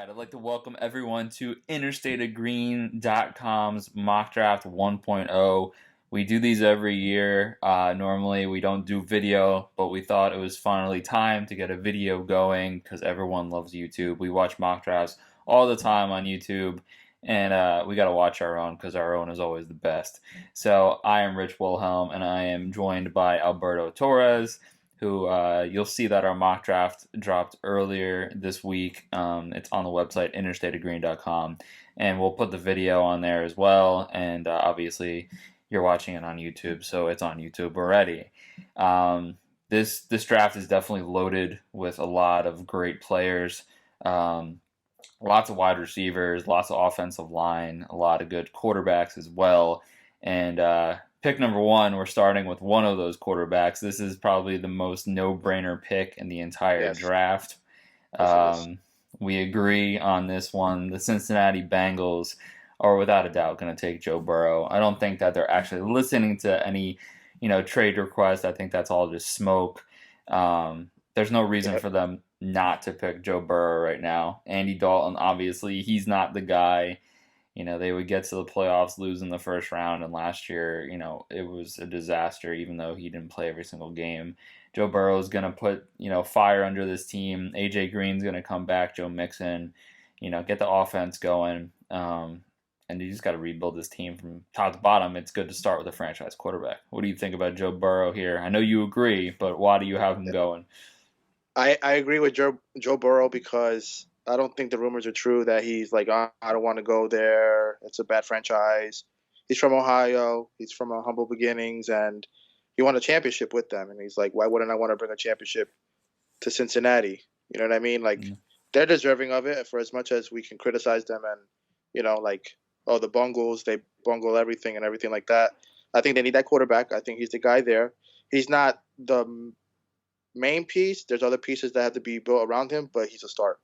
I'd like to welcome everyone to interstateofgreen.com's mock draft 1.0. We do these every year. Normally we don't do video, but we thought it was finally time to get a video going because everyone loves YouTube. We watch mock drafts all the time on YouTube, and we got to watch our own because our own is always the best. So I am Rich Wilhelm, and I am joined by Alberto Torres, who you'll see that our mock draft dropped earlier this week. It's on the website, interstateofgreen.com, and we'll put the video on there as well, and obviously you're watching it on YouTube, so it's on YouTube already. This draft is definitely loaded with a lot of great players, lots of wide receivers, lots of offensive line, a lot of good quarterbacks as well, and pick number one, we're starting with one of those quarterbacks. This is probably the most no-brainer pick in the entire draft. We agree on this one. The Cincinnati Bengals are without a doubt going to take Joe Burrow. I don't think that they're actually listening to any, trade requests. I think that's all just smoke. There's no reason for them not to pick Joe Burrow right now. Andy Dalton, obviously, he's not the guy. They would get to the playoffs, lose in the first round, and last year, it was a disaster, even though he didn't play every single game. Joe Burrow is going to put, fire under this team. A.J. Green's going to come back, Joe Mixon, get the offense going, and you just got to rebuild this team from top to bottom. It's good to start with a franchise quarterback. What do you think about Joe Burrow here? I know you agree, but why do you have him going? I agree with Joe Burrow because I don't think the rumors are true that he's like, I don't want to go there. It's a bad franchise. He's from Ohio. He's from humble beginnings, and he won a championship with them. And he's like, why wouldn't I want to bring a championship to Cincinnati? You know what I mean? Like, they're deserving of it for as much as we can criticize them and, the Bungles, they bungle everything and everything like that. I think they need that quarterback. I think he's the guy there. He's not the main piece. There's other pieces that have to be built around him, but he's a start.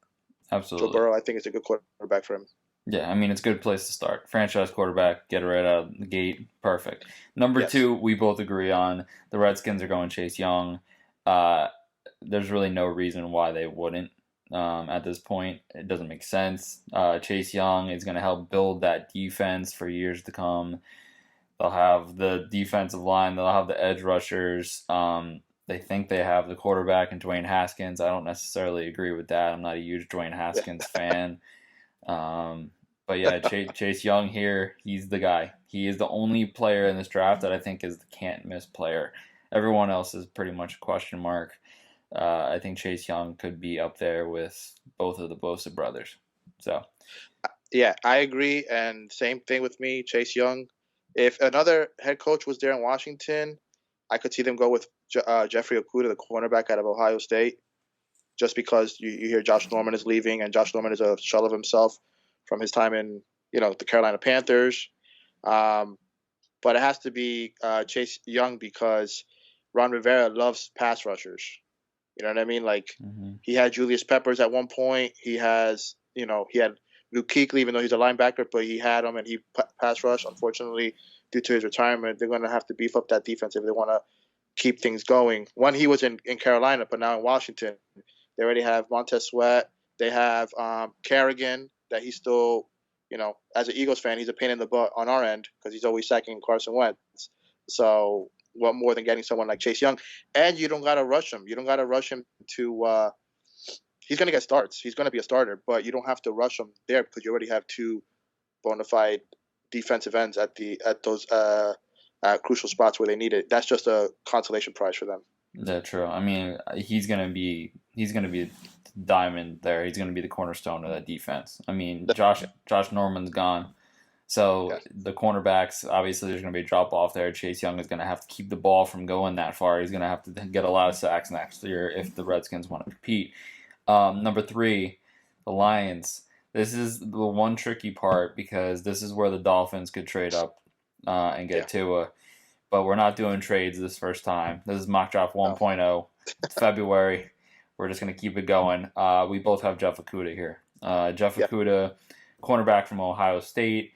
Absolutely. Joe Burrow, I think, is a good quarterback for him. Yeah, it's a good place to start. Franchise quarterback, get it right out of the gate. Perfect. Number two, we both agree on. The Redskins are going Chase Young. There's really no reason why they wouldn't at this point. It doesn't make sense. Chase Young is going to help build that defense for years to come. They'll have the defensive line. They'll have the edge rushers. They think they have the quarterback in Dwayne Haskins. I don't necessarily agree with that. I'm not a huge Dwayne Haskins fan. But yeah, Chase Young here, he's the guy. He is the only player in this draft that I think is the can't-miss player. Everyone else is pretty much a question mark. I think Chase Young could be up there with both of the Bosa brothers. So, yeah, I agree. And same thing with me, Chase Young. If another head coach was there in Washington, I could see them go with Jeffrey Okudah, the cornerback out of Ohio State, just because you hear Josh Norman is leaving, and Josh Norman is a shell of himself from his time in the Carolina Panthers. But it has to be Chase Young because Ron Rivera loves pass rushers. You know what I mean? Like he had Julius Peppers at one point. He has he had Luke Kuechly, even though he's a linebacker, but he had him and he pass rush. Unfortunately, due to his retirement, they're going to have to beef up that defense if they want to keep things going. When he was in Carolina, but now in Washington, they already have Montez Sweat. They have Kerrigan, that he's still, as an Eagles fan, he's a pain in the butt on our end because he's always sacking Carson Wentz. So what more than getting someone like Chase Young? And you don't got to rush him. You don't got to rush him to he's going to get starts. He's going to be a starter, but you don't have to rush him there because you already have two bona fide defensive ends at those crucial spots where they need it. That's just a consolation prize for them. Yeah, true. He's gonna be the diamond there. He's gonna be the cornerstone of that defense. Josh Norman's gone, so the cornerbacks, obviously there's gonna be a drop off there. Chase Young is gonna have to keep the ball from going that far. He's gonna have to get a lot of sacks next year if the Redskins want to compete. Number three, the Lions. This is the one tricky part because this is where the Dolphins could trade up and get Tua. But we're not doing trades this first time. This is mock draft 1.0. It's February. We're just going to keep it going. We both have Jeff Okudah here. Okudah, cornerback from Ohio State.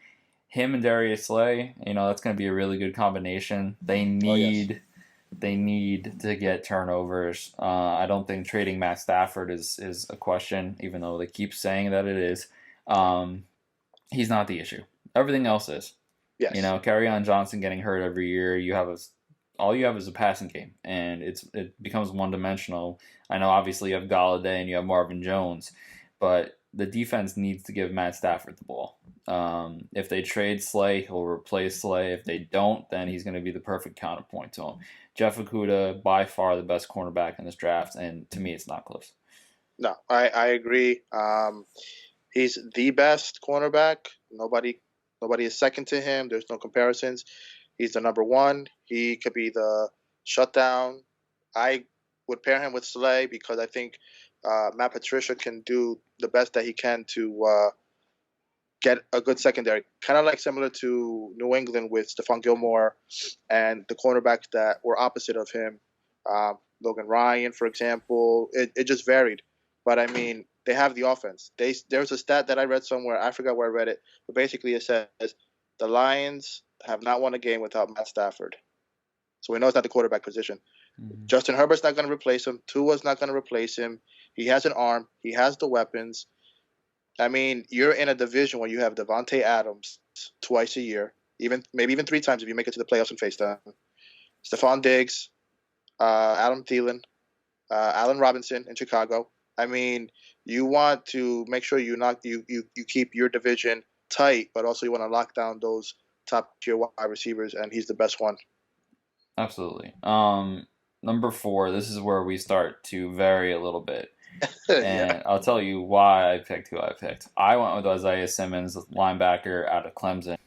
Him and Darius Slay, that's going to be a really good combination. They need They need to get turnovers. I don't think trading Matt Stafford is a question, even though they keep saying that it is. Um, he's not the issue. Everything else is. You Yes. know, on Johnson getting hurt every year. All you have is a passing game, and it becomes one dimensional. I know obviously you have Galladay and you have Marvin Jones, but the defense needs to give Matt Stafford the ball. If they trade Slay, he'll replace Slay. If they don't, then he's going to be the perfect counterpoint to him. Jeff Okudah, by far the best cornerback in this draft, and to me, it's not close. No, I agree. He's the best cornerback. Nobody is second to him. There's no comparisons. He's the number one. He could be the shutdown. I would pair him with Slay because I think Matt Patricia can do the best that he can to get a good secondary. Kind of like similar to New England with Stephon Gilmore and the cornerbacks that were opposite of him. Logan Ryan, for example. It just varied. But I mean, they have the offense. There's a stat that I read somewhere. I forgot where I read it, but basically it says the Lions have not won a game without Matt Stafford. So we know it's not the quarterback position. Mm-hmm. Justin Herbert's not going to replace him. Tua's not going to replace him. He has an arm. He has the weapons. I mean, you're in a division where you have Devontae Adams twice a year, maybe even 3 times if you make it to the playoffs and face them. Stephon Diggs, Adam Thielen, Allen Robinson in Chicago. I mean, you want to make sure you keep your division tight, but also you want to lock down those top tier wide receivers, and he's the best one. Absolutely. Number 4, this is where we start to vary a little bit. And yeah. I'll tell you why I picked who I picked. I went with Isaiah Simmons, linebacker out of Clemson.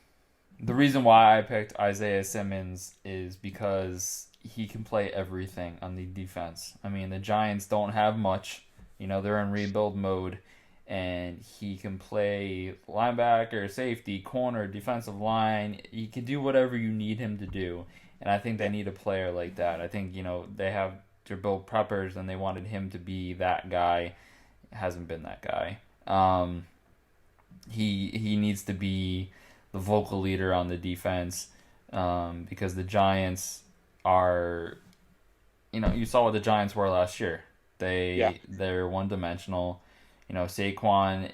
The reason why I picked Isaiah Simmons is because he can play everything on the defense. I mean, the Giants don't have much. You know, they're in rebuild mode, and he can play linebacker, safety, corner, defensive line. He can do whatever you need him to do, and I think they need a player like that. I think, you know, they're both preppers, and they wanted him to be that guy. Hasn't been that guy. He needs to be the vocal leader on the defense, because the Giants are, you know, you saw what the Giants were last year. They're one dimensional. You know, Saquon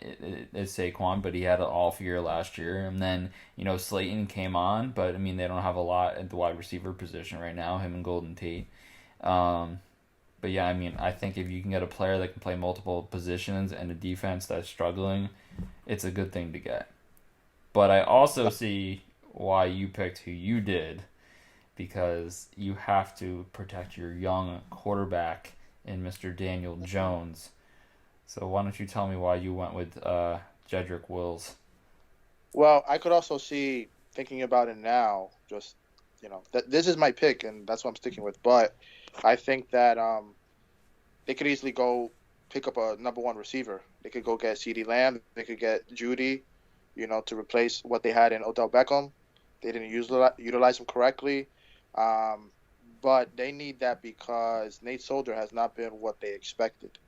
is Saquon, but he had an off year last year. And then, you know, Slayton came on, but I mean, they don't have a lot at the wide receiver position right now, him and Golden Tate. But yeah, I mean, I think if you can get a player that can play multiple positions and a defense that's struggling, it's a good thing to get. But I also see why you picked who you did, because you have to protect your young quarterback in Mr. Daniel Jones. So why don't you tell me why you went with Jedrick Wills? Well, I could also see, thinking about it now, just, you know, that this is my pick and that's what I'm sticking with. But I think that they could easily go pick up a number 1 receiver. They could go get CeeDee Lamb. They could get Judy, you know, to replace what they had in Odell Beckham. They didn't utilize him correctly. But they need that because Nate Solder has not been what they expected.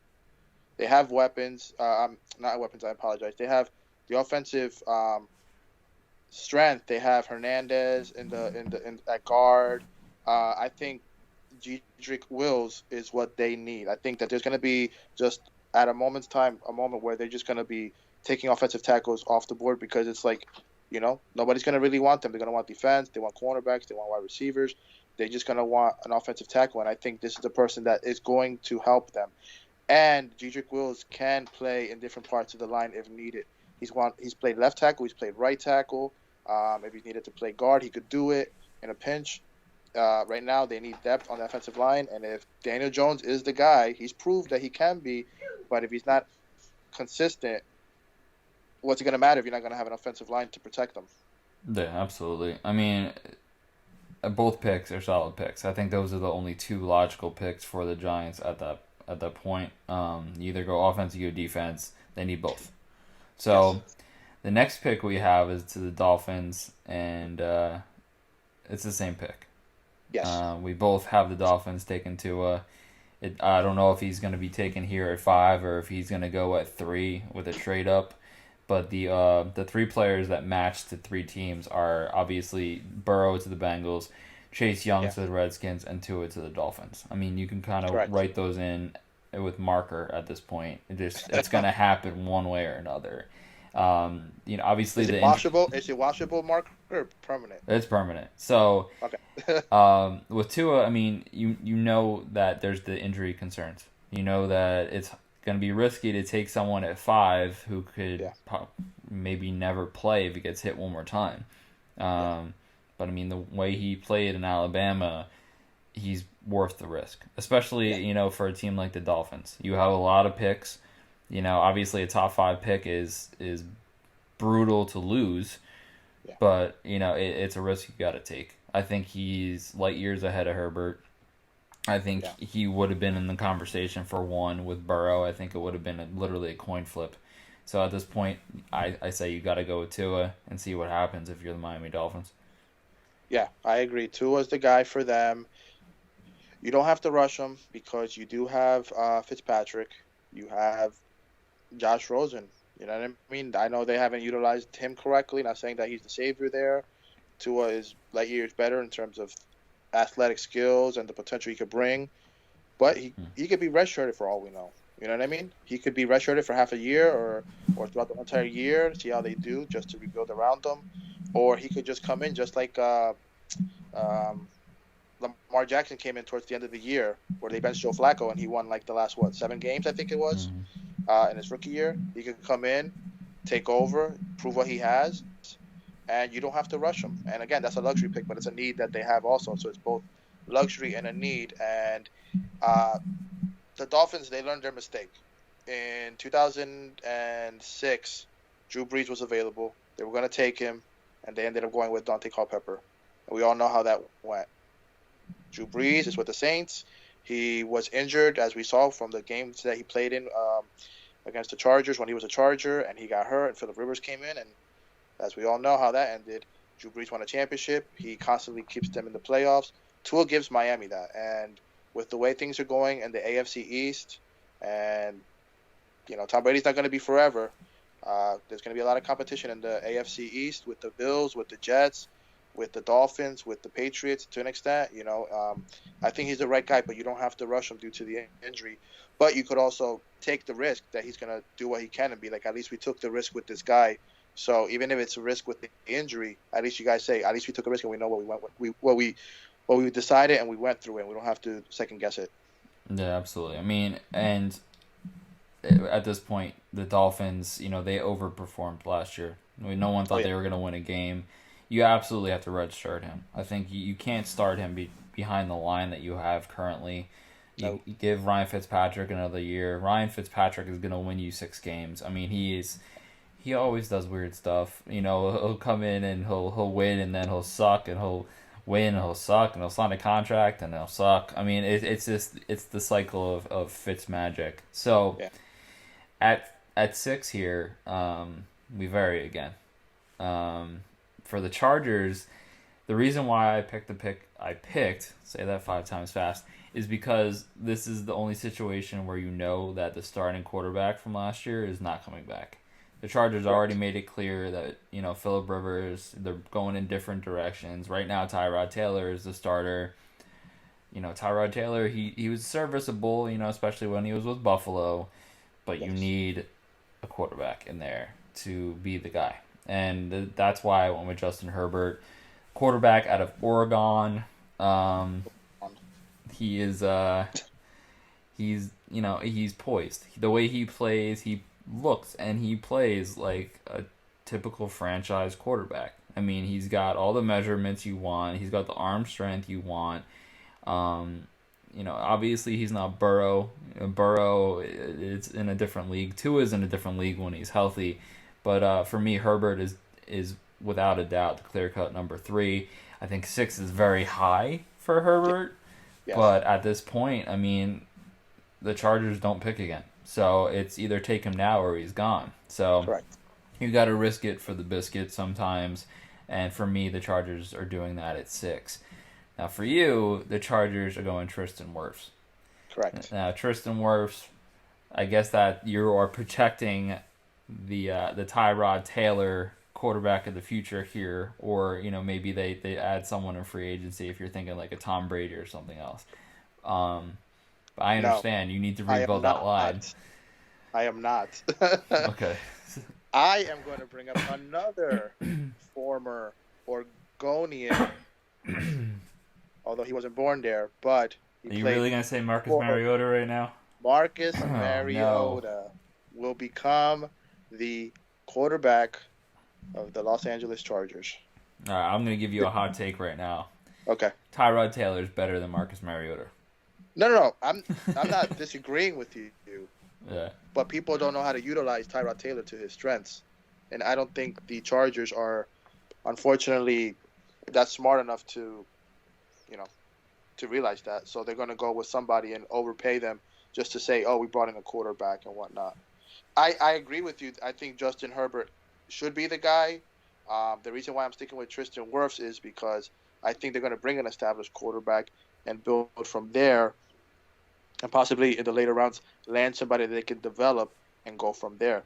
They have weapons. Not weapons, I apologize. They have the offensive strength. They have Hernandez at guard. I think Jedrick Wills is what they need. I think that there's going to be just at a moment where they're just going to be taking offensive tackles off the board because it's like, you know, nobody's going to really want them. They're going to want defense. They want cornerbacks. They want wide receivers. They're just going to want an offensive tackle, and I think this is the person that is going to help them. And Jedrick Wills can play in different parts of the line if needed. He's played left tackle. He's played right tackle. If he needed to play guard, he could do it in a pinch. Right now, they need depth on the offensive line, and if Daniel Jones is the guy, he's proved that he can be, but if he's not consistent, what's it going to matter if you're not going to have an offensive line to protect them? Yeah, absolutely. I mean, both picks are solid picks. I think those are the only 2 logical picks for the Giants at that point. You either go offense or you go defense. They need both. So yes. The next pick we have is to the Dolphins, and it's the same pick. Yes. We both have the Dolphins taken to I don't know if he's going to be taken here at 5 or if he's going to go at 3 with a trade up. But the 3 players that match the 3 teams are obviously Burrow to the Bengals, Chase Young Yeah. to the Redskins, and Tua to the Dolphins. I mean, you can kind of Correct. write those in with marker at this point. It's going to happen one way or another. Obviously Is it the injury, washable? Is it washable marker or permanent? it's permanent. So Okay. with Tua, I mean, you know that there's the injury concerns. You know that it's going to be risky to take someone at 5 who could Yeah. maybe never play if he gets hit one more time. Yeah. But I mean, the way he played in Alabama, he's worth the risk, especially Yeah. for a team like the Dolphins. You have a lot of picks. Obviously a top 5 pick is brutal to lose, Yeah. but it's a risk you got to take. I think he's light years ahead of Herbert. I think Yeah. he would have been in the conversation for one with Burrow. I think it would have been literally a coin flip. So at this point, I say you got to go with Tua and see what happens if you're the Miami Dolphins. Yeah. I agree. Tua's the guy for them. You don't have to rush him because you do have Fitzpatrick. You have Josh Rosen. You know what I mean? I know they haven't utilized him correctly. Not saying that he's the savior there. Tua is light years better in terms of athletic skills and the potential he could bring. But he could be redshirted for all we know. You know what I mean? He could be redshirted for half a year or throughout the entire year, see how they do, just to rebuild around them. Or he could just come in just like um, Lamar Jackson came in towards the end of the year, where they benched Joe Flacco and he won like the last 7 games I think it was Mm-hmm. in his rookie year. He could come in, take over, prove what he has, and you don't have to rush him. And again, that's a luxury pick, but it's a need that they have also. So it's both luxury and a need. And uh, the Dolphins, they learned their mistake. In 2006, Drew Brees was available. They were going to take him, and they ended up going with Dante Culpepper. And we all know how that went. Drew Brees is with the Saints. He was injured, as we saw from the games that he played in against the Chargers when he was a Charger, and he got hurt, and Phillip Rivers came in, and as we all know how that ended. Drew Brees won a championship. He constantly keeps them in the playoffs. Tua gives Miami that, and with the way things are going in the AFC East, and Tom Brady's not going to be forever. There's going to be a lot of competition in the AFC East with the Bills, with the Jets, with the Dolphins, with the Patriots to an extent. I think he's the right guy, but you don't have to rush him due to the injury. But you could also take the risk that he's going to do what he can and be like, at least we took the risk with this guy. So even if it's a risk with the injury, at least you guys say, at least we took a risk and we know what we went with, what we decided and we went through it. And we don't have to second guess it. Yeah, absolutely. I mean, and at this point, the Dolphins, they overperformed last year. No one thought they were going to win a game. You absolutely have to redshirt him. I think you can't start him behind the line that you have currently. You give Ryan Fitzpatrick another year. Ryan Fitzpatrick is going to win you 6 games. I mean, he always does weird stuff. He'll come in and he'll win and then he'll suck and he'll win and he'll suck and he'll sign a contract and he'll suck. I mean, it's the cycle of Fitz magic. So at 6 here, we vary again. For the Chargers, the reason why I picked the pick I picked, say that 5 times fast, is because this is the only situation where you know that the starting quarterback from last year is not coming back. The Chargers already made it clear that, Phillip Rivers, they're going in different directions. Right now, Tyrod Taylor is the starter. Tyrod Taylor, he was serviceable, especially when he was with Buffalo. But you need a quarterback in there to be the guy. And that's why I went with Justin Herbert. Quarterback out of Oregon. He is, he's poised. The way he plays, he looks and he plays like a typical franchise quarterback. I mean, he's got all the measurements you want. He's got the arm strength you want. Obviously he's not Burrow. Burrow is in a different league. Tua is in a different league when he's healthy. But for me, Herbert is without a doubt the clear-cut number 3. I think 6 is very high for Herbert. Yes. But at this point, I mean, the Chargers don't pick again. So it's either take him now or he's gone. So Correct. You got to risk it for the biscuit sometimes. And for me, the Chargers are doing that at 6. Now for you, the Chargers are going Tristan Wirfs. Correct. Now Tristan Wirfs, I guess that you are protecting the Tyrod Taylor quarterback of the future here, or maybe they add someone in free agency if you're thinking like a Tom Brady or something else. Um, but I No, understand you need to I am rebuild that not. line. I am not. Okay. I am going to bring up another former Oregonian, although he wasn't born there, but he Are you played really gonna say Marcus for Mariota right now? Marcus Oh no! Mariota will become the quarterback of the Los Angeles Chargers. All right, I'm gonna give you a hot take right now. Okay. Tyrod Taylor is better than Marcus Mariota. No. I'm not disagreeing with you, Yeah. but people don't know how to utilize Tyrod Taylor to his strengths, and I don't think the Chargers are, unfortunately, that smart enough to, you know, to realize that. So they're going to go with somebody and overpay them just to say, oh, we brought in a quarterback and whatnot. I agree with you. I think Justin Herbert should be the guy. The reason why I'm sticking with Tristan Wirfs is because I think they're going to bring an established quarterback and build from there, and possibly in the later rounds land somebody that they can develop and go from there.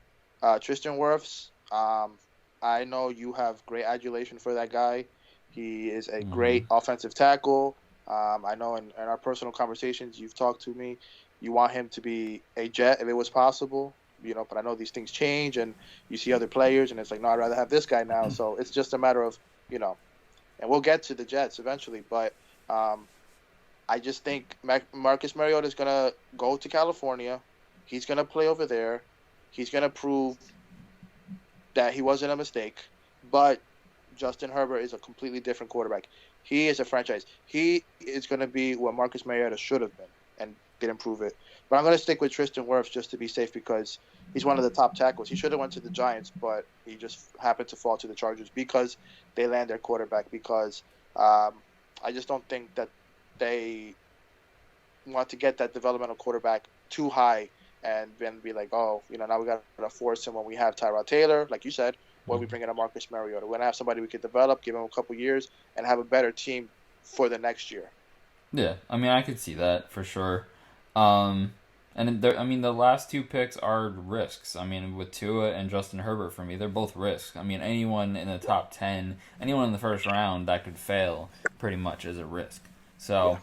Tristan Wirfs, I know you have great adulation for that guy. He is a Mm-hmm. great offensive tackle. I know in our personal conversations you've talked to me, you want him to be a Jet if it was possible. But I know these things change, and you see other players, and it's like, no, I'd rather have this guy now. So it's just a matter of, and we'll get to the Jets eventually, but I just think Marcus Mariota is going to go to California. He's going to play over there. He's going to prove that he wasn't a mistake. But Justin Herbert is a completely different quarterback. He is a franchise. He is going to be what Marcus Mariota should have been and didn't prove it. But I'm going to stick with Tristan Wirfs just to be safe because he's one of the top tackles. He should have went to the Giants, but he just happened to fall to the Chargers because they land their quarterback. Because I just don't think that they want to get that developmental quarterback too high and then be like, oh, now we got to force him when we have Tyrod Taylor, like you said, or we bring in a Marcus Mariota. We're going to have somebody we could develop, give him a couple years, and have a better team for the next year. Yeah, I mean, I could see that for sure. Um, the last two picks are risks. I mean, with Tua and Justin Herbert for me, they're both risks. I mean, anyone in the top 10, anyone in the first round that could fail pretty much is a risk. So, Yeah.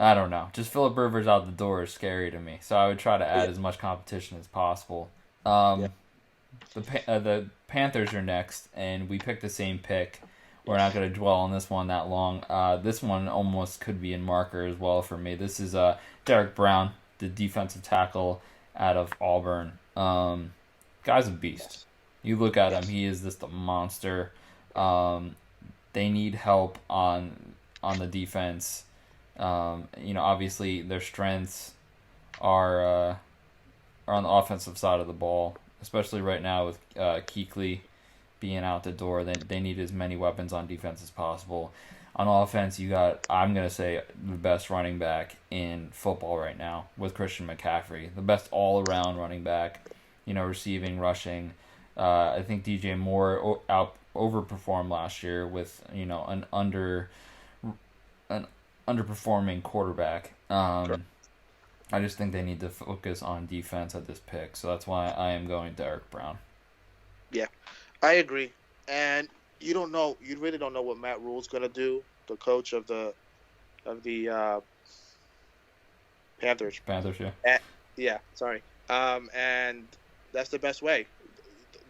I don't know. Just Philip Rivers out the door is scary to me. So I would try to add Yeah. as much competition as possible. Yeah. The Panthers are next, and we picked the same pick. We're not going to dwell on this one that long. This one almost could be in marker as well for me. This is Derek Brown, the defensive tackle out of Auburn. Guy's a beast. You look at him; he is just a monster. They need help on the defense. Obviously their strengths are on the offensive side of the ball, especially right now with Kuechly being out the door. They need as many weapons on defense as possible. On offense, you got, I'm going to say, the best running back in football right now with Christian McCaffrey. The best all-around running back, receiving, rushing. I think DJ Moore overperformed last year with, an underperforming quarterback. Sure. I just think they need to focus on defense at this pick. So that's why I am going Derek Brown. Yeah, I agree. And you really don't know what Matt Rule's going to do, the coach of the Panthers. Panthers, yeah. Yeah, sorry. And that's the best way.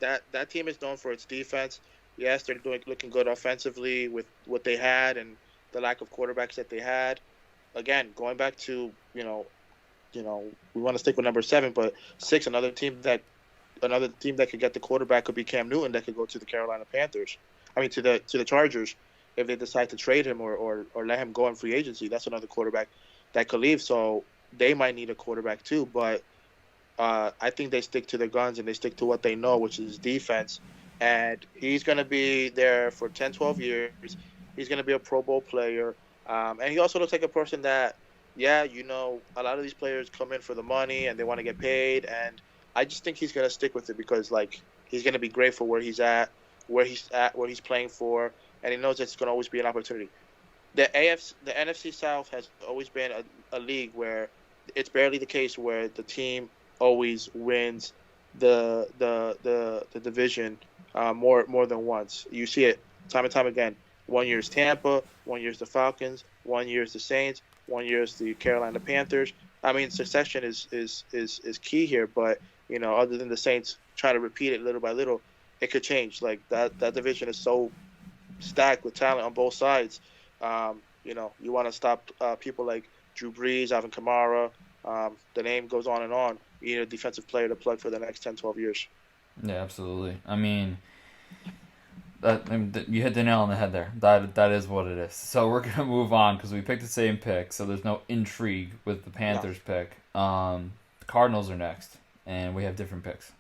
That team is known for its defense. Yes, they're looking good offensively with what they had and the lack of quarterbacks that they had. Again, going back to we want to stick with number 7, but 6, another team that could get the quarterback could be Cam Newton, that could go to the Carolina Panthers. I mean, to the Chargers, if they decide to trade him or let him go in free agency. That's another quarterback that could leave. So they might need a quarterback too. But I think they stick to their guns and they stick to what they know, which is defense. And he's going to be there for 10, 12 years. He's going to be a Pro Bowl player. And he also looks like a person that, a lot of these players come in for the money and they want to get paid. And I just think he's going to stick with it because, he's going to be great for where he's playing for. And he knows it's going to always be an opportunity. The NFC South has always been a league where it's barely the case where the team always wins the division more than once. You see it time and time again. 1 year is Tampa, 1 year is the Falcons, 1 year is the Saints, 1 year is the Carolina Panthers. I mean, succession is key here, but other than the Saints trying to repeat it little by little, it could change. Like that division is so stacked with talent on both sides. You want to stop people like Drew Brees, Alvin Kamara. The name goes on and on. You need a defensive player to plug for the next 10, 12 years. Yeah, absolutely. You hit the nail on the head there. That is what it is. So we're gonna move on because we picked the same pick, so there's no intrigue with the No. Panthers pick. The Cardinals are next, and we have different picks.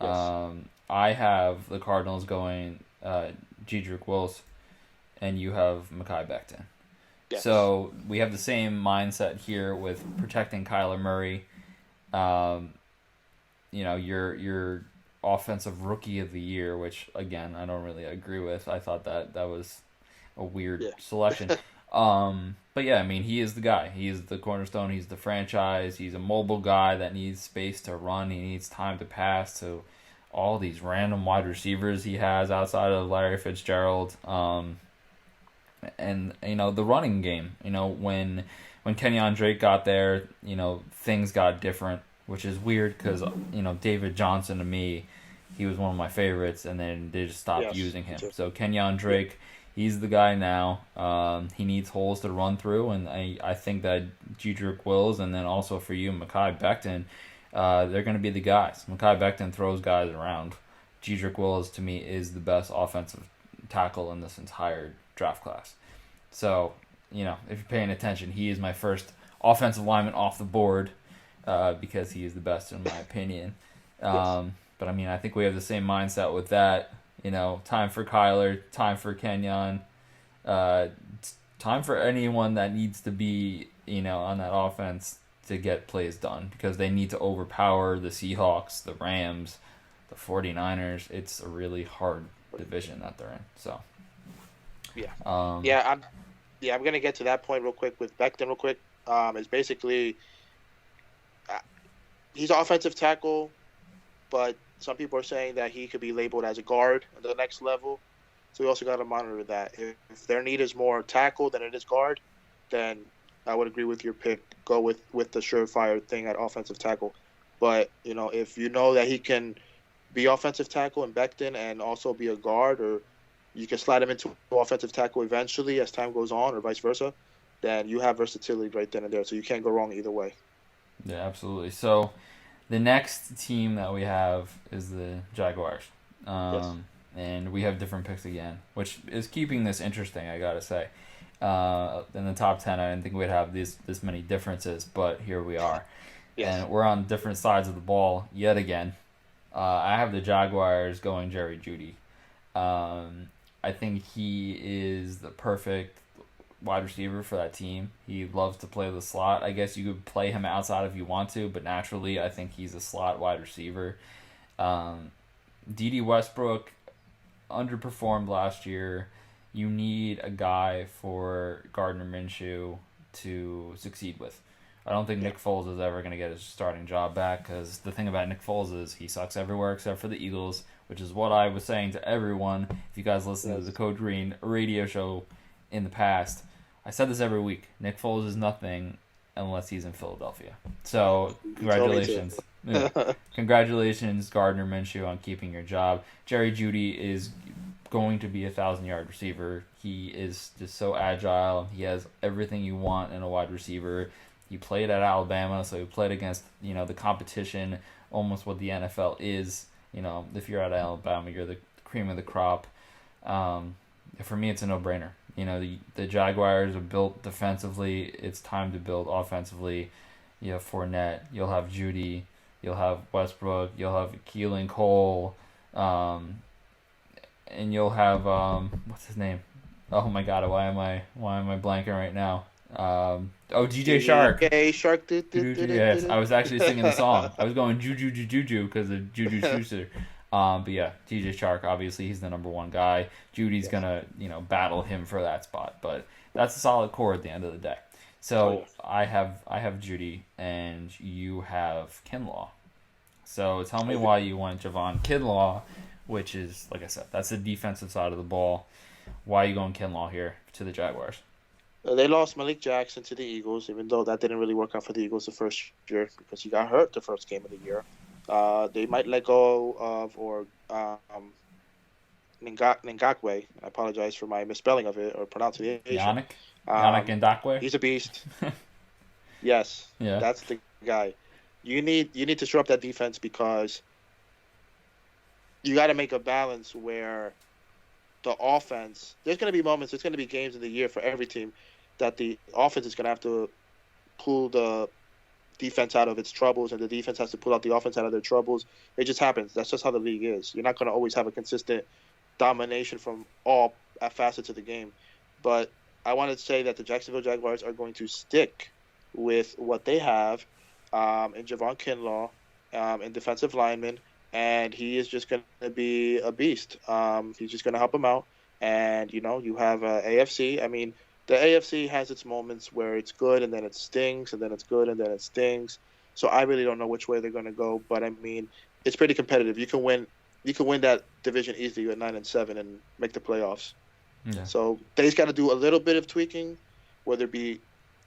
Yes. I have the Cardinals going Jedrick Wills, and you have Mekhi Becton. Yes. So we have the same mindset here with protecting Kyler Murray. Um, your offensive rookie of the year, which again I don't really agree with. I thought that was a weird Yeah. selection. But yeah, I mean he is the guy. He is the cornerstone. He's the franchise. He's a mobile guy that needs space to run. He needs time to pass to all these random wide receivers he has outside of Larry Fitzgerald. And the running game. When Kenyon Drake got there, things got different, which is weird because David Johnson to me, he was one of my favorites, and then they just stopped Yes. using Me him. too. So Kenyon Drake, he's the guy now. He needs holes to run through, and I think that Jedrick Wills, and then also for you, Mekhi Becton, they're going to be the guys. Mekhi Becton throws guys around. Jedrick Wills to me is the best offensive tackle in this entire draft class. So, if you're paying attention, he is my first offensive lineman off the board because he is the best in my opinion. Yes. But I think we have the same mindset with that. Time for Kyler, time for Kenyon, uh, time for anyone that needs to be, on that offense to get plays done because they need to overpower the Seahawks, the Rams, the 49ers. It's a really hard division that they're in. So, Yeah. um, Yeah. I'm gonna get to that point real quick with Becton real quick. It's basically uh, he's an offensive tackle, but some people are saying that he could be labeled as a guard at the next level. So we also got to monitor that. If their need is more tackle than it is guard, then I would agree with your pick. Go with the surefire thing at offensive tackle. But if you know that he can be offensive tackle and Becton and also be a guard, or you can slide him into offensive tackle eventually as time goes on, or vice versa, then you have versatility right then and there. So you can't go wrong either way. yeah, absolutely. So the next team that we have is the Jaguars. Yes. And we have different picks again, which is keeping this interesting, I gotta say. In the top 10, I didn't think we'd have this many differences, but here we are. Yes. And we're on different sides of the ball yet again. I have the Jaguars going Jerry Jeudy. I think he is the perfect wide receiver for that team. He loves to play the slot. I guess you could play him outside if you want to, but naturally, I think he's a slot wide receiver. Um, D.D. Westbrook underperformed last year. You need a guy for Gardner Minshew to succeed with. I don't think Yeah. Nick Foles is ever going to get his starting job back because the thing about Nick Foles is he sucks everywhere except for the Eagles, which is what I was saying to everyone. If you guys listen to the Yes. Code Green radio show in the past, I said this every week. Nick Foles is nothing unless he's in Philadelphia. So, You told me to. congratulations. Yeah. Congratulations, Gardner Minshew, on keeping your job. Jerry Jeudy is going to be a 1,000-yard receiver. He is just so agile. He has everything you want in a wide receiver. He played at Alabama, so he played against the competition, almost what the NFL is. If you're at Alabama, you're the cream of the crop. For me, it's a no-brainer. The Jaguars are built defensively. It's time to build offensively. You have Fournette. You'll have Jeudy. You'll have Westbrook. You'll have Keelan Cole. And you'll have what's his name? Oh my God! Why am I blanking right now? DJ Shark. Okay, Shark. Yes, I was actually singing the song. I was going Juju Juju because of Juju Schuster. But yeah, DJ Shark. Obviously, he's the number one guy. Judy's gonna battle him for that spot, but that's a solid core at the end of the day. Oh So yes. I have Judy and you have Kinlaw. So tell me why you want Javon Kinlaw, which is, like I said, that's the defensive side of the ball. Why are you going Kinlaw here to the Jaguars? They lost Malik Jackson to the Eagles, even though that didn't really work out for the Eagles the first year because he got hurt the first game of the year. They might let go of or Ngakwe. I apologize for my misspelling of it or pronunciation. Yannick Ngakwe? He's a beast. Yes, Yeah. that's the guy. You need to shore up that defense because you got to make a balance where the offense. There's going to be moments. There's going to be games in the year for every team that the offense is going to have to pull the defense out of its troubles, and the defense has to pull out the offense out of their troubles. It just happens. That's just how the league is. You're not going to always have a consistent domination from all facets of the game. But I wanted to say that the Jacksonville Jaguars are going to stick with what they have in Javon Kinlaw, in defensive lineman, and he is just going to be a beast. He's just going to help him out. And, you have AFC. I mean, the AFC has its moments where it's good and then it stings, and then it's good and then it stings. So I really don't know which way they're going to go. But, I mean, it's pretty competitive. You can win that division easily at 9-7 and make the playoffs. Yeah. So they just got to do a little bit of tweaking, whether it be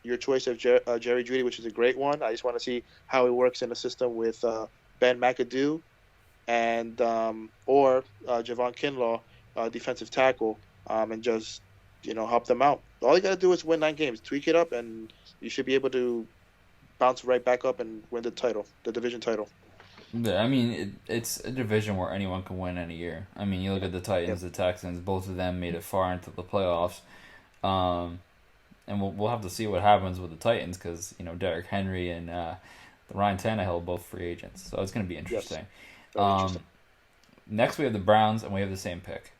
your choice of Jerry Jeudy, which is a great one. I just want to see how he works in a system with Ben McAdoo and or Javon Kinlaw, defensive tackle, and just help them out. All you got to do is win 9 games, tweak it up, and you should be able to bounce right back up and win the division title. Yeah, I mean, it's a division where anyone can win any year. I mean, you look at the Titans, the Texans, both of them made it far into the playoffs. And we'll have to see what happens with the Titans because, Derrick Henry and Ryan Tannehill both free agents. So it's going to be interesting. Yes. Next, we have the Browns, and we have the same pick.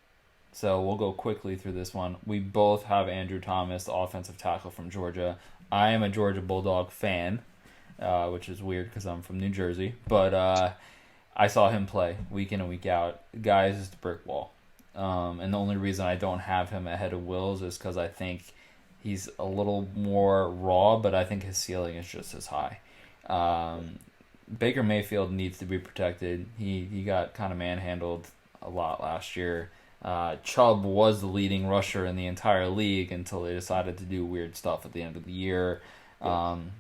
So we'll go quickly through this one. We both have Andrew Thomas, the offensive tackle from Georgia. I am a Georgia Bulldog fan, which is weird because I'm from New Jersey. But I saw him play week in and week out. The guy is just a brick wall. And the only reason I don't have him ahead of Wills is because I think he's a little more raw, but I think his ceiling is just as high. Baker Mayfield needs to be protected. He got kind of manhandled a lot last year. Chubb was the leading rusher in the entire league until they decided to do weird stuff at the end of the year.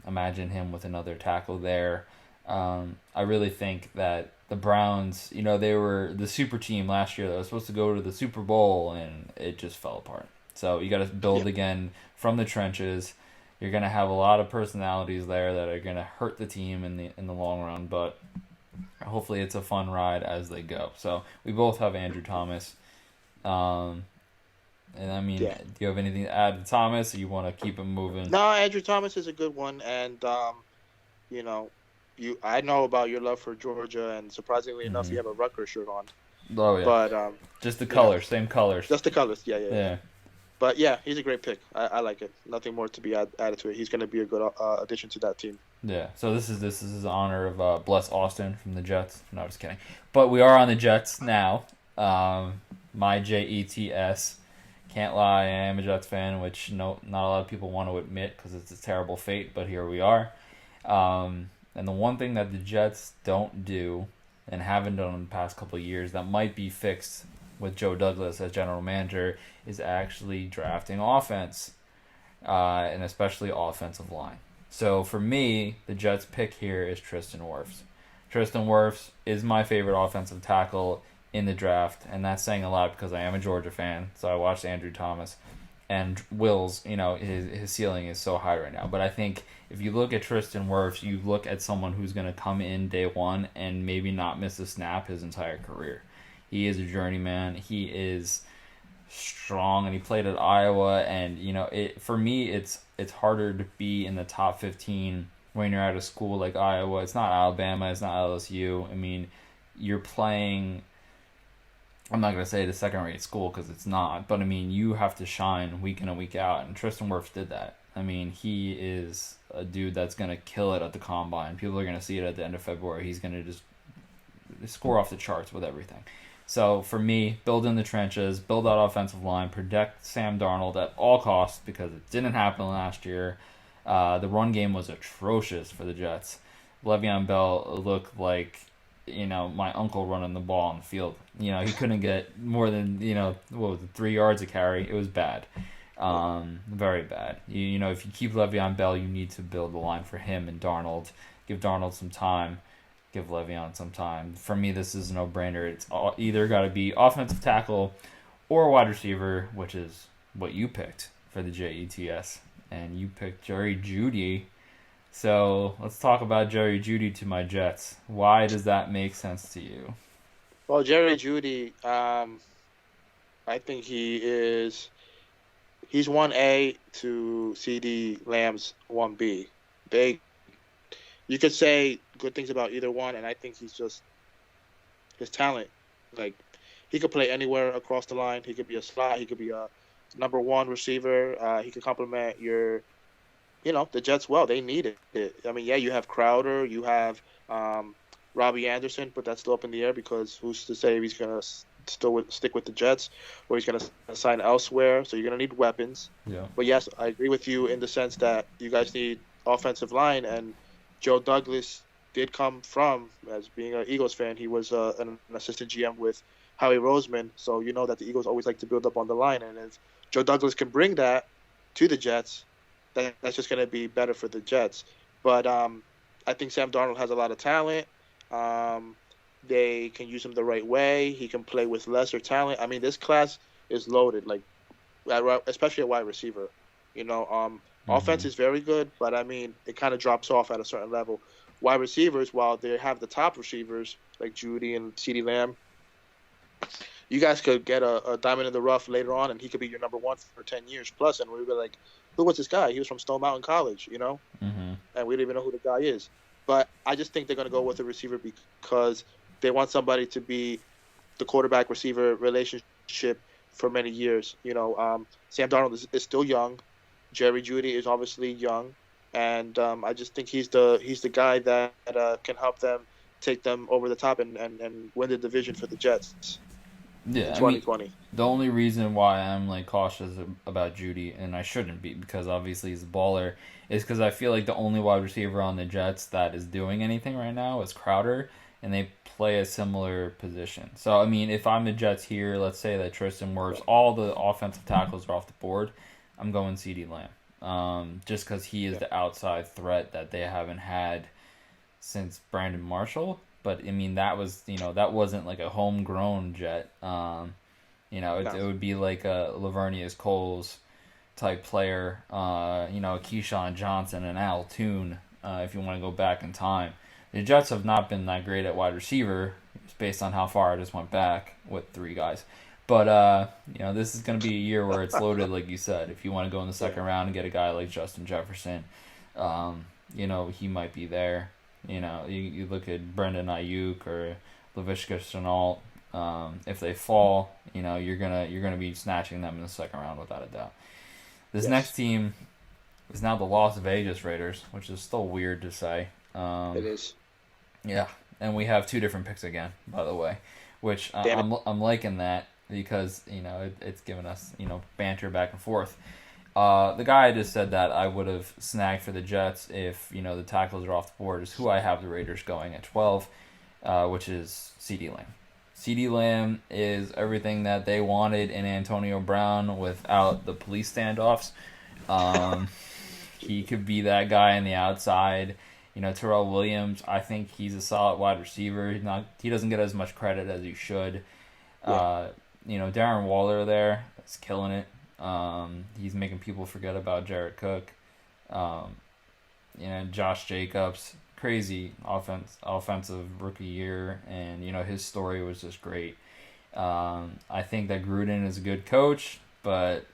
Imagine him with another tackle there. I really think that the Browns, they were the super team last year that was supposed to go to the Super Bowl, and it just fell apart. So you got to build again from the trenches. You're going to have a lot of personalities there that are going to hurt the team in the long run, but hopefully it's a fun ride as they go. So we both have Andrew Thomas. And I mean, do you have anything to add to Thomas, or you want to keep him moving? No, Andrew Thomas is a good one, and I know about your love for Georgia, and surprisingly enough, you have a Rutgers shirt on. Oh yeah, but just the colors, same colors. Just the colors, yeah. But yeah, he's a great pick. I like it. Nothing more to be added to it. He's going to be a good addition to that team. Yeah. So this is in honor of Bless Austin from the Jets. No, just kidding. But we are on the Jets now. My Jets. Can't lie, I am a Jets fan, which not a lot of people want to admit because it's a terrible fate. But here we are. And the one thing that the Jets don't do and haven't done in the past couple of years that might be fixed with Joe Douglas as general manager is actually drafting offense, and especially offensive line. So for me, the Jets' pick here is Tristan Wirfs. Tristan Wirfs is my favorite offensive tackle in the draft, and that's saying a lot because I am a Georgia fan, so I watched Andrew Thomas. And Wills, his ceiling is so high right now. But I think if you look at Tristan Wirfs, you look at someone who's going to come in day one and maybe not miss a snap his entire career. He is a journeyman. He is strong, and he played at Iowa. And for me, it's harder to be in the top 15 when you're at a school like Iowa. It's not Alabama. It's not LSU. I mean, you're playing. I'm not gonna say the second-rate school because it's not, but I mean you have to shine week in and week out, and Tristan Wirfs did that. I mean, he is a dude that's gonna kill it at the combine. People are gonna see it at the end of February. He's gonna just score off the charts with everything. So for me, build in the trenches, build that offensive line, protect Sam Darnold at all costs because it didn't happen last year. The run game was atrocious for the Jets. Le'Veon Bell looked like my uncle running the ball on the field. He couldn't get more than, what was it, 3 yards a carry. It was bad. Very bad. If you keep Le'Veon Bell, you need to build a line for him and Darnold. Give Darnold some time. Give Le'Veon some time. For me, this is a no-brainer. It's either got to be offensive tackle or wide receiver, which is what you picked for the Jets. And you picked Jerry Jeudy. So let's talk about Jerry Jeudy to my Jets. Why does that make sense to you? Well, Jerry Jeudy, I think he's 1A to CD Lamb's 1B. You could say good things about either one, and I think he's just his talent. Like, he could play anywhere across the line. He could be a slot. He could be a number one receiver. He could complement the Jets well. They need it. I mean, yeah, you have Crowder, you have Robbie Anderson, but that's still up in the air because who's to say if he's going to stick with the Jets or he's going to sign elsewhere. So you're going to need weapons. Yeah. But yes, I agree with you in the sense that you guys need offensive line, and Joe Douglas did come from, as being an Eagles fan, he was an assistant GM with Howie Roseman, so you know that the Eagles always like to build up on the line, and if Joe Douglas can bring that to the Jets, that's just going to be better for the Jets. But I think Sam Darnold has a lot of talent. They can use him the right way. He can play with lesser talent. I mean, this class is loaded, like especially at wide receiver. Offense is very good, but I mean, it kind of drops off at a certain level. Wide receivers, while they have the top receivers like Jeudy and CeeDee Lamb, you guys could get a diamond in the rough later on, and he could be your number one for 10 years plus. And we were like, who was this guy? He was from Stone Mountain College, and we don't even know who the guy is. But I just think they're going to go with a receiver because they want somebody to be the quarterback-receiver relationship for many years. Sam Darnold is still young. Jerry Jeudy is obviously young, and I just think he's the guy that can help them take them over the top and win the division for the Jets. Yeah, in 2020. The only reason why I'm cautious about Jeudy, and I shouldn't be because obviously he's a baller, is because I feel like the only wide receiver on the Jets that is doing anything right now is Crowder, and they play a similar position. So I mean, if I'm the Jets here, let's say that Tristan Wirfs, all the offensive tackles are off the board, I'm going CeeDee Lamb, just because he is the outside threat that they haven't had since Brandon Marshall. But I mean, that wasn't like a homegrown Jet. It would be like a Lavernius Coles type player. Keyshawn Johnson and Al Toon. If you want to go back in time, the Jets have not been that great at wide receiver, based on how far I just went back with 3 guys. But this is going to be a year where it's loaded, like you said. If you want to go in the second round and get a guy like Justin Jefferson, he might be there. You look at Brendan Ayuk or Laviska Shenault. If they fall, you're gonna be snatching them in the second round without a doubt. This next team is now the Las Vegas Raiders, which is still weird to say. It is. Yeah, and we have 2 different picks again, by the way, which I'm liking that because it's giving us banter back and forth. The guy I just said that I would have snagged for the Jets if the tackles are off the board is who I have the Raiders going at 12, which is CeeDee Lamb. CeeDee Lamb is everything that they wanted in Antonio Brown without the police standoffs. He could be that guy on the outside. Terrell Williams, I think he's a solid wide receiver. He doesn't get as much credit as he should. Yeah. Darren Waller there is killing it. He's making people forget about Jared Cook. Josh Jacobs, crazy offensive rookie year, and his story was just great. I think that Gruden is a good coach, but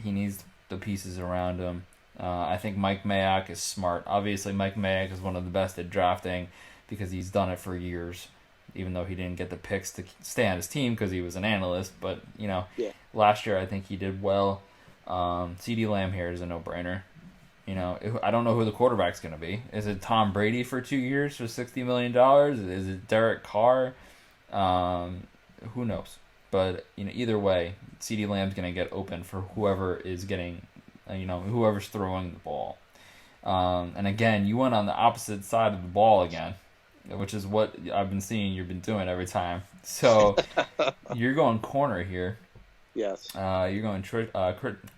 he needs the pieces around him. I think Mike Mayock is smart. Obviously, Mike Mayock is one of the best at drafting because he's done it for years, even though he didn't get the picks to stay on his team because he was an analyst. But, last year I think he did well. CeeDee Lamb here is a no-brainer. I don't know who the quarterback's going to be. Is it Tom Brady for 2 years for $60 million? Is it Derek Carr? Who knows? But, either way, CeeDee Lamb's going to get open for whoever is getting, whoever's throwing the ball. And again, you went on the opposite side of the ball again. which is what I've been seeing you've been doing every time. So you're going corner here. Yes. You're going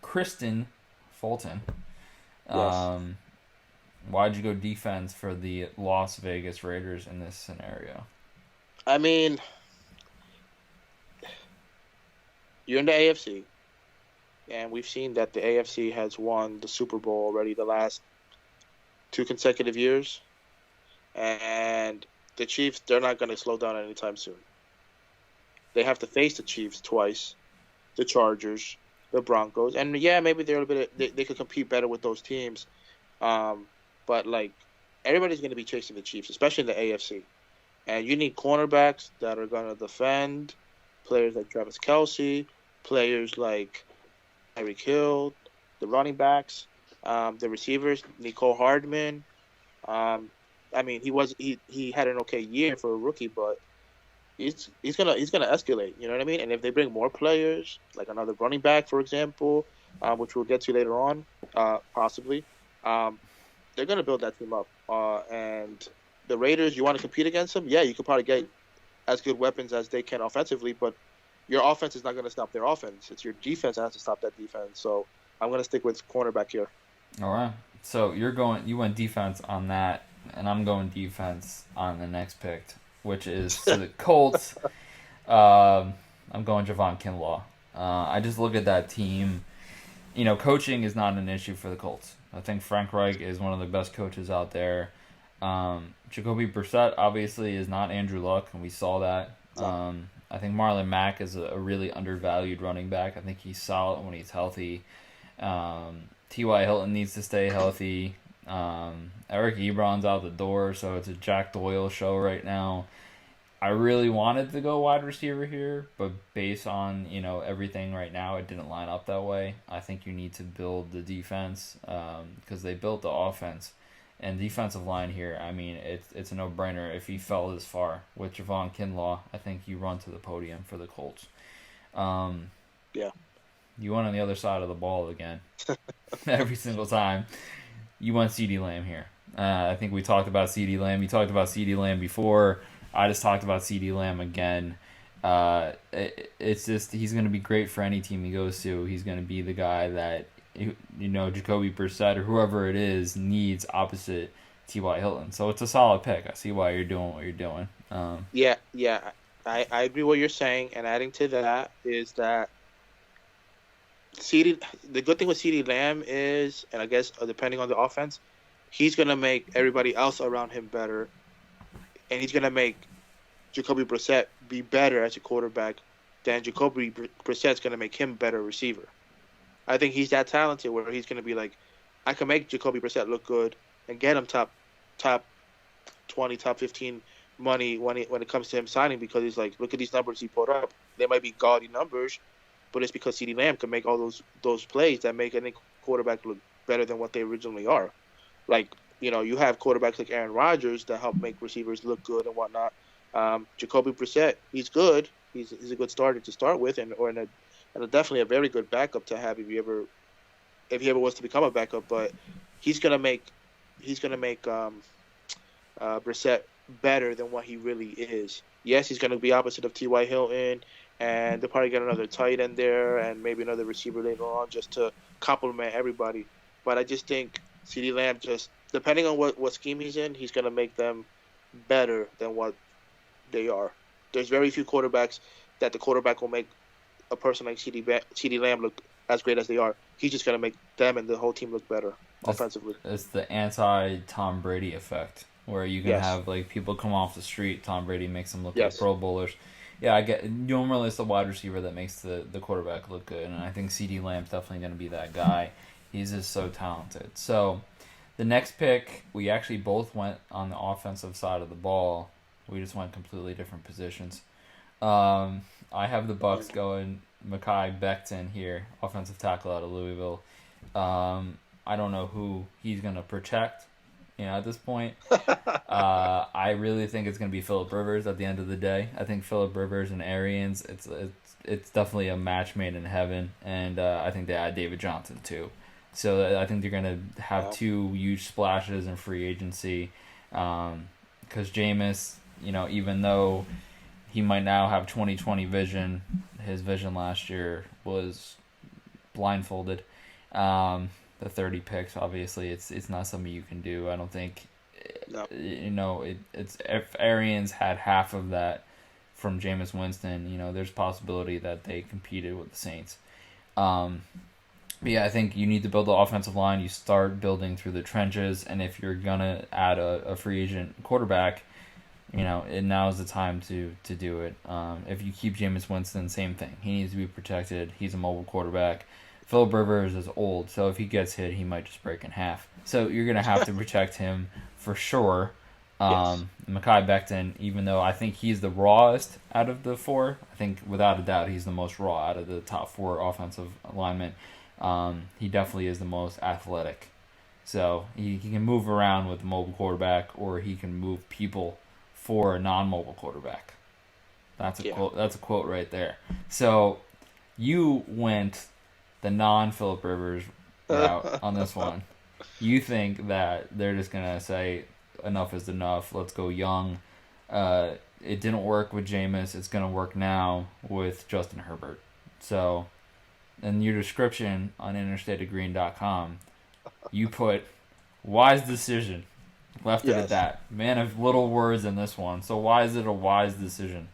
Kristen Fulton. Yes. Um, why'd you go defense for the Las Vegas Raiders in this scenario? I mean, you're in the AFC, and we've seen that the AFC has won the Super Bowl already the last 2 consecutive years, and the Chiefs, they're not going to slow down anytime soon. They have to face the Chiefs twice, the Chargers, the Broncos, and yeah, maybe they're a bit. They could compete better with those teams. Um, but like everybody's going to be chasing the Chiefs, especially in the AFC. And you need cornerbacks that are going to defend. Players like Travis Kelsey, players like Tyreek Hill, the running backs, the receivers, Nicole Hardman. Um, I mean, he had an okay year for a rookie, but he's gonna escalate. You know what I mean? And if they bring more players, like another running back, for example, which we'll get to later on, possibly, um, they're gonna build that team up. And the Raiders, you want to compete against them? Yeah, you could probably get as good weapons as they can offensively, but your offense is not going to stop their offense. It's your defense that has to stop that defense. So I'm going to stick with cornerback here. All right. So you went defense on that, and I'm going defense on the next pick, which is to the Colts. I'm going Javon Kinlaw. I just look at that team. You know, coaching is not an issue for the Colts. I think Frank Reich is one of the best coaches out there. Jacoby Brissett obviously is not Andrew Luck, and we saw that. No. I think Marlon Mack is a really undervalued running back. I think he's solid when he's healthy. T.Y. Hilton needs to stay healthy. Eric Ebron's out the door, so it's a Jack Doyle show right now. I really wanted to go wide receiver here, but based on everything right now, it didn't line up that way. I think you need to build the defense because they built the offense and defensive line here. I mean, it's a no brainer. If he fell this far with Javon Kinlaw, I think you run to the podium for the Colts. Yeah. You went on the other side of the ball again every single time. You went CeeDee Lamb here. I think we talked about CeeDee Lamb. You talked about CeeDee Lamb before. I just talked about CeeDee Lamb again. It's just he's going to be great for any team he goes to. He's going to be the guy that Jacoby Brissett or whoever it is needs opposite T.Y. Hilton. So it's a solid pick. I see why you're doing what you're doing. Yeah. I agree what you're saying, and adding to that is that the good thing with CeeDee Lamb is, and I guess depending on the offense, he's gonna make everybody else around him better, and he's gonna make Jacoby Brissett be better as a quarterback than Jacoby Brissett's gonna make him better receiver. I think he's that talented where he's gonna be like, I can make Jacoby Brissett look good and get him top 20, top 15 money when it comes to him signing, because he's like, look at these numbers he put up. They might be gaudy numbers, but it's because CeeDee Lamb can make all those plays that make any quarterback look better than what they originally are. Like, you have quarterbacks like Aaron Rodgers that help make receivers look good and whatnot. Jacoby Brissett, he's good. He's a good starter to start with, and definitely a very good backup to have if he ever was to become a backup. But he's gonna make Brissett better than what he really is. Yes, he's gonna be opposite of T.Y. Hilton, and they'll probably get another tight end there and maybe another receiver later on just to complement everybody. But I just think CeeDee Lamb, just depending on what scheme he's in, he's gonna make them better than what they are. There's very few quarterbacks that the quarterback will make a person like CeeDee Lamb look as great as they are. He's just going to make them and the whole team look better offensively. It's the anti-Tom Brady effect, where you can have like people come off the street. Tom Brady makes them look like Pro Bowlers. Yeah, I get. Normally, it's the wide receiver that makes the quarterback look good, and I think CeeDee Lamb's definitely going to be that guy. He's just so talented. So, the next pick, we actually both went on the offensive side of the ball. We just went completely different positions. I have the Bucks going Mekhi Becton here, offensive tackle out of Louisville. I don't know who he's going to protect, at this point. I really think it's going to be Phillip Rivers at the end of the day. I think Phillip Rivers and Arians, it's definitely a match made in heaven, and I think they add David Johnson too. So I think they're going to have two huge splashes in free agency. because Jameis, even though he might now have 20/20 vision, his vision last year was blindfolded. The 30 picks, obviously, it's not something you can do. I don't think, No. it's if Arians had half of that from Jameis Winston, there's possibility that they competed with the Saints. But yeah, I think you need to build the offensive line. You start building through the trenches, and if you're gonna add a free agent quarterback, now is the time to do it. If you keep Jameis Winston, same thing. He needs to be protected. He's a mobile quarterback. Philip Rivers is old, so if he gets hit, he might just break in half. So you're gonna have to protect him for sure. Yes. Mekhi Becton, even though I think he's the rawest out of the four, I think without a doubt he's the most raw out of the top four offensive linemen. He definitely is the most athletic. So he can move around with a mobile quarterback, or he can move people for a non-mobile quarterback. That's a Yeah. quote. That's a quote right there. So you went the non-Philip Rivers route on this one. You think that they're just gonna say enough is enough. Let's go young. It didn't work with Jameis. It's gonna work now with Justin Herbert. So, in your description on interstateofgreen.com, you put wise decision. Left it at Yes. that. Man of little words in this one. So why is it a wise decision?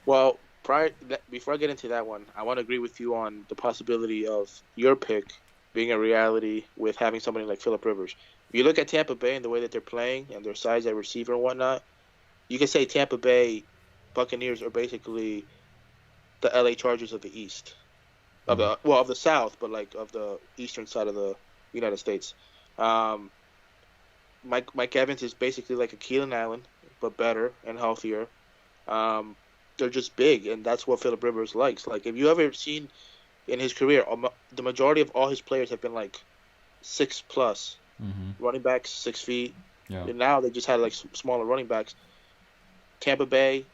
Well, before I get into that one, I want to agree with you on the possibility of your pick being a reality with having somebody like Philip Rivers. If you look at Tampa Bay and the way that they're playing and their size at receiver and whatnot, you can say Tampa Bay Buccaneers are basically the LA Chargers of the East, of the South, but like of the eastern side of the United States. Um, Mike Evans is basically like a Keelan Allen, but better and healthier. Um, they're just big, and that's what Philip Rivers likes. Like, if you ever seen in his career, the majority of all his players have been like 6+. Mm-hmm. Running backs 6 feet, Yeah. and now they just had like smaller running backs. Tampa Bay,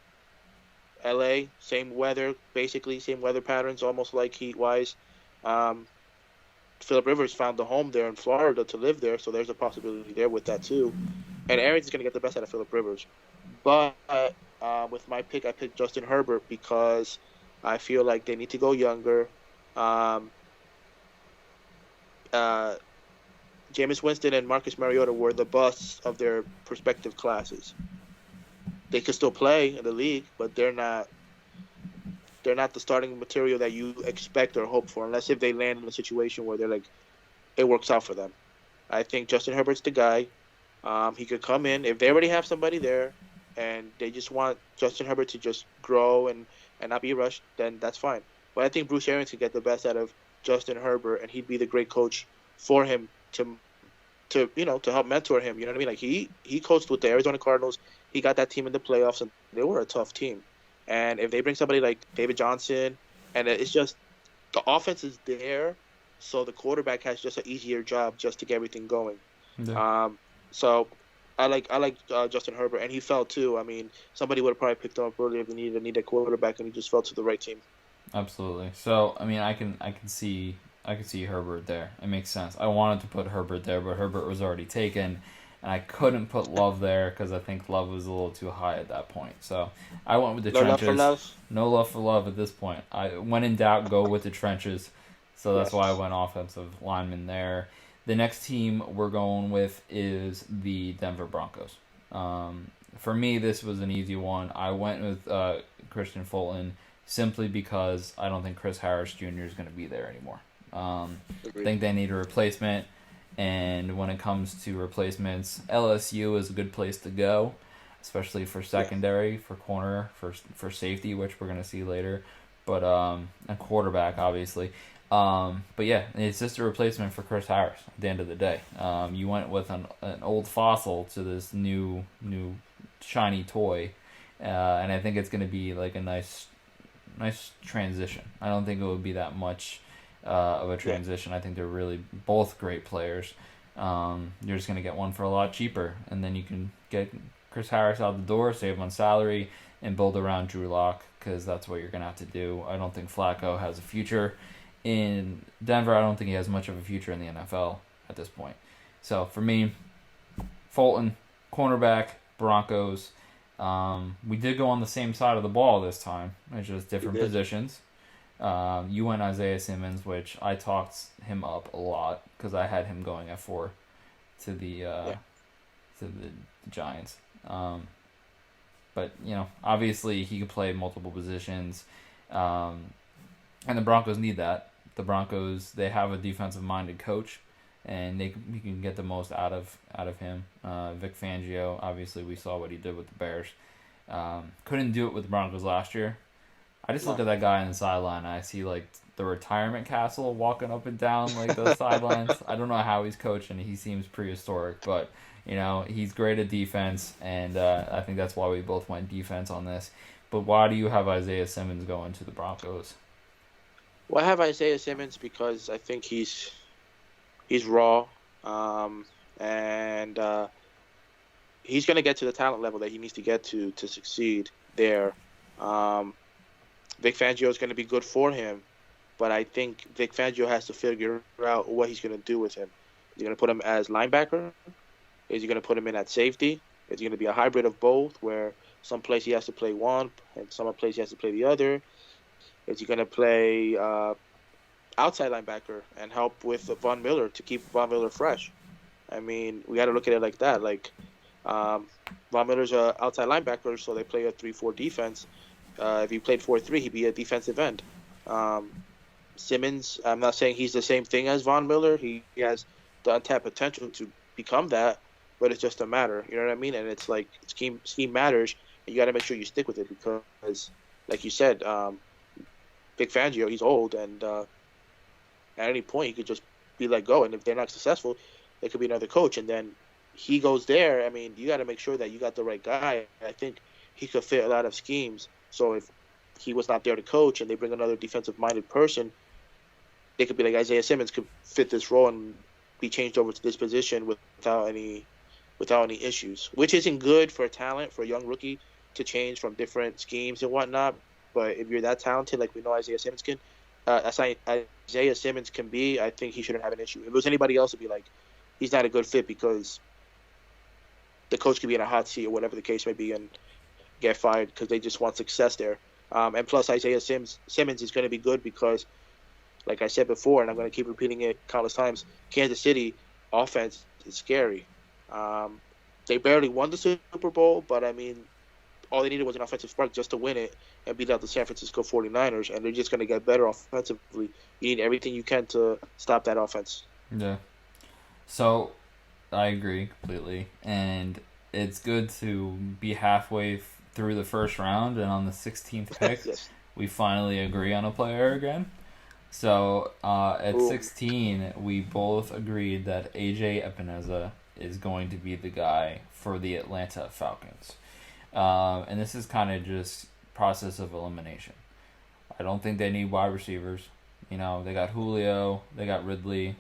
LA, same weather, basically same weather patterns, almost like heat wise. Um, Philip Rivers found a home there in Florida to live there, so there's a possibility there with that too. And Arians is going to get the best out of Philip Rivers. But with my pick, I picked Justin Herbert because I feel like they need to go younger. Um, uh, Jameis Winston and Marcus Mariota were the busts of their respective classes. They could still play in the league, but they're not. They're not the starting material that you expect or hope for, unless if they land in a situation where they're like, it works out for them. I think Justin Herbert's the guy. He could come in if they already have somebody there, and they just want Justin Herbert to just grow and not be rushed. Then that's fine. But I think Bruce Arians could get the best out of Justin Herbert, and he'd be the great coach for him to help mentor him. You know what I mean? Like he coached with the Arizona Cardinals. He got that team in the playoffs, and they were a tough team. And if they bring somebody like David Johnson, and it's just the offense is there, so the quarterback has just an easier job just to get everything going. Yeah. So I like Justin Herbert, and he fell too. I mean, somebody would have probably picked him up earlier if they needed a quarterback, and he just fell to the right team. Absolutely. So I mean, I can see Herbert there. It makes sense. I wanted to put Herbert there, but Herbert was already taken, and I couldn't put Love there because I think Love was a little too high at that point. So I went with the No love trenches. for love. No love for love at this point. When in doubt, go with the trenches. So that's Yes. why I went offensive lineman there. The next team we're going with is the Denver Broncos. For me, this was an easy one. I went with Christian Fulton simply because I don't think Chris Harris Jr. is going to be there anymore. I Agreed. think they need a replacement, and when it comes to replacements, LSU is a good place to go, especially for secondary, for corner, for safety, which we're going to see later, but a quarterback, obviously. But yeah, it's just a replacement for Chris Harris at the end of the day. You went with an old fossil to this new shiny toy, and I think it's going to be like a nice transition. I don't think it would be that much of a transition. I think they're really both great players. You're just going to get one for a lot cheaper, and then you can get Chris Harris out the door, save on salary, and build around Drew Lock, because that's what you're going to have to do. I don't think Flacco has a future in Denver. I don't think he has much of a future in the NFL at this point. So for me, Fulton, cornerback, Broncos. We did go on the same side of the ball this time. It's just We different did. positions. You went Isaiah Simmons, which I talked him up a lot because I had him going at 4 to Yeah. the Giants. But obviously he could play multiple positions, um, and the Broncos need that. The Broncos, they have a defensive minded coach, and he can get the most out of him. Vic Fangio, obviously we saw what he did with the Bears. Couldn't do it with the Broncos last year. I just look No. at that guy on the sideline. And I see like the retirement castle walking up and down like the sidelines. I don't know how he's coaching. He seems prehistoric, but he's great at defense, and I think that's why we both went defense on this. But why do you have Isaiah Simmons going to the Broncos? Well, I have Isaiah Simmons because I think he's raw, um, and he's going to get to the talent level that he needs to get to succeed there. Um, Vic Fangio is going to be good for him, but I think Vic Fangio has to figure out what he's going to do with him. Is he going to put him as linebacker? Is he going to put him in at safety? Is he going to be a hybrid of both, where some place he has to play one and some place he has to play the other? Is he going to play outside linebacker and help with Von Miller to keep Von Miller fresh? I mean, we got to look at it like that. Like, Von Miller's a outside linebacker, so they play a 3-4 defense. If he played 4-3, he'd be a defensive end. Um, Simmons, I'm not saying he's the same thing as Von Miller. He has the untapped potential to become that, but it's just a matter. You know what I mean? And it's like scheme matters, and you got to make sure you stick with it because, like you said, Vic Fangio, he's old, and at any point he could just be let go. And if they're not successful, it could be another coach, and then he goes there. I mean, you got to make sure that you got the right guy. I think he could fit a lot of schemes. So if he was not there to coach, and they bring another defensive-minded person, they could be like Isaiah Simmons could fit this role and be changed over to this position without any issues, which isn't good for talent for a young rookie to change from different schemes and whatnot. But if you're that talented, like we know Isaiah Simmons can, Isaiah Simmons can be, I think he shouldn't have an issue. If it was anybody else, it'd be like he's not a good fit because the coach could be in a hot seat or whatever the case may be and get fired because they just want success there. And plus, Isaiah Simmons is going to be good because, like I said before, and I'm going to keep repeating it countless times, Kansas City offense is scary. They barely won the Super Bowl, but I mean, all they needed was an offensive spark just to win it and beat out the San Francisco 49ers, and they're just going to get better offensively. You need everything you can to stop that offense. Yeah. So, I agree completely, and it's good to be halfway through the first round, and on the 16th pick, Yes. we finally agree on a player again. So at Ooh. 16, we both agreed that AJ Epineza is going to be the guy for the Atlanta Falcons. And this is kind of just process of elimination. I don't think they need wide receivers. They got Julio, they got Ridley,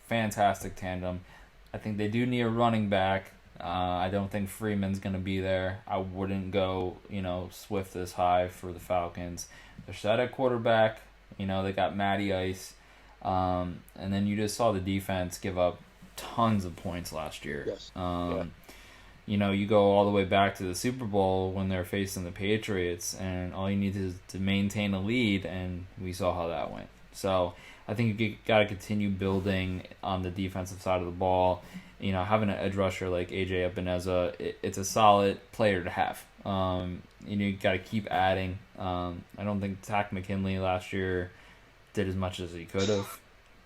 fantastic tandem. I think they do need a running back. I don't think Freeman's going to be there. I wouldn't go, Swift this high for the Falcons. They're set at quarterback. They got Matty Ice. And then you just saw the defense give up tons of points last year. Yes. You go all the way back to the Super Bowl when they're facing the Patriots, and all you need is to maintain a lead, and we saw how that went. So I think you got to continue building on the defensive side of the ball. Having an edge rusher like AJ Epineza, it's a solid player to have. You got to keep adding. I don't think Tack McKinley last year did as much as he could have.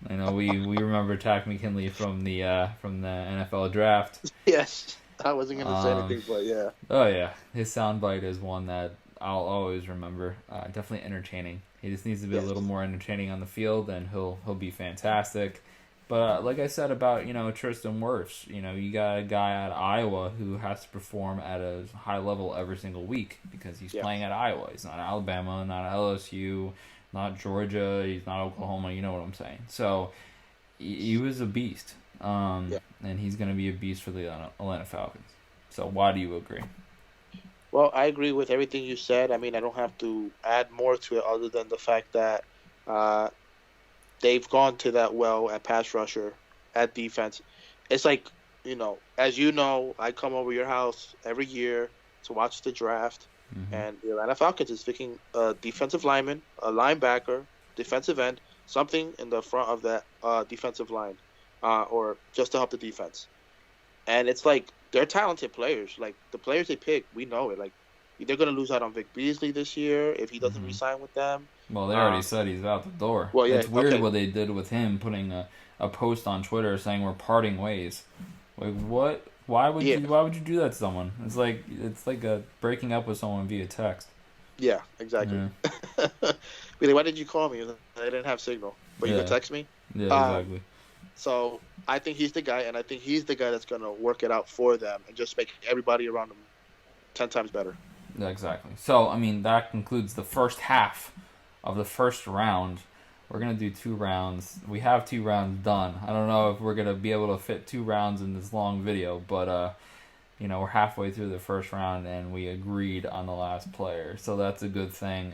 I know we remember Tack McKinley from the NFL draft. Yes. I wasn't going to say anything, but yeah. Oh yeah, his soundbite is one that I'll always remember. Definitely entertaining. He just needs to be a little more entertaining on the field, and he'll be fantastic. But like I said about Tristan Wirfs, you got a guy at Iowa who has to perform at a high level every single week because he's playing at Iowa. He's not Alabama, not LSU, not Georgia. He's not Oklahoma. You know what I'm saying? So he was a beast, and he's going to be a beast for the Atlanta Falcons. So why do you agree? Well, I agree with everything you said. I mean, I don't have to add more to it other than the fact that they've gone to that well at pass rusher, at defense. It's like as you know, I come over your house every year to watch the draft, Hmm. and the Atlanta Falcons is picking a defensive lineman, a linebacker, defensive end, something in the front of that defensive line, or just to help the defense. And it's like they're talented players. Like the players they pick, we know it. Like they're gonna lose out on Vic Beasley this year if he doesn't Hmm. re-sign with them. Well, they already Um, said he's out the door. well, yeah, It's weird okay, what they did with him, putting a post on Twitter saying we're parting ways. Like what? yeah, Why would you do that to someone? It's like a breaking up with someone via text. yeah, exactly. Yeah. Be like, why did you call me? I didn't have signal, but you could Yeah. text me. Yeah. Um, Exactly. so I think he's the guy, and I think he's the guy that's gonna work it out for them and just make everybody around him 10 times better. Yeah, exactly. So I mean that concludes the first half of the first round. We're gonna do 2 rounds. We have 2 rounds done. I don't know if we're gonna be able to fit 2 rounds in this long video, but we're halfway through the first round and we agreed on the last player, so that's a good thing.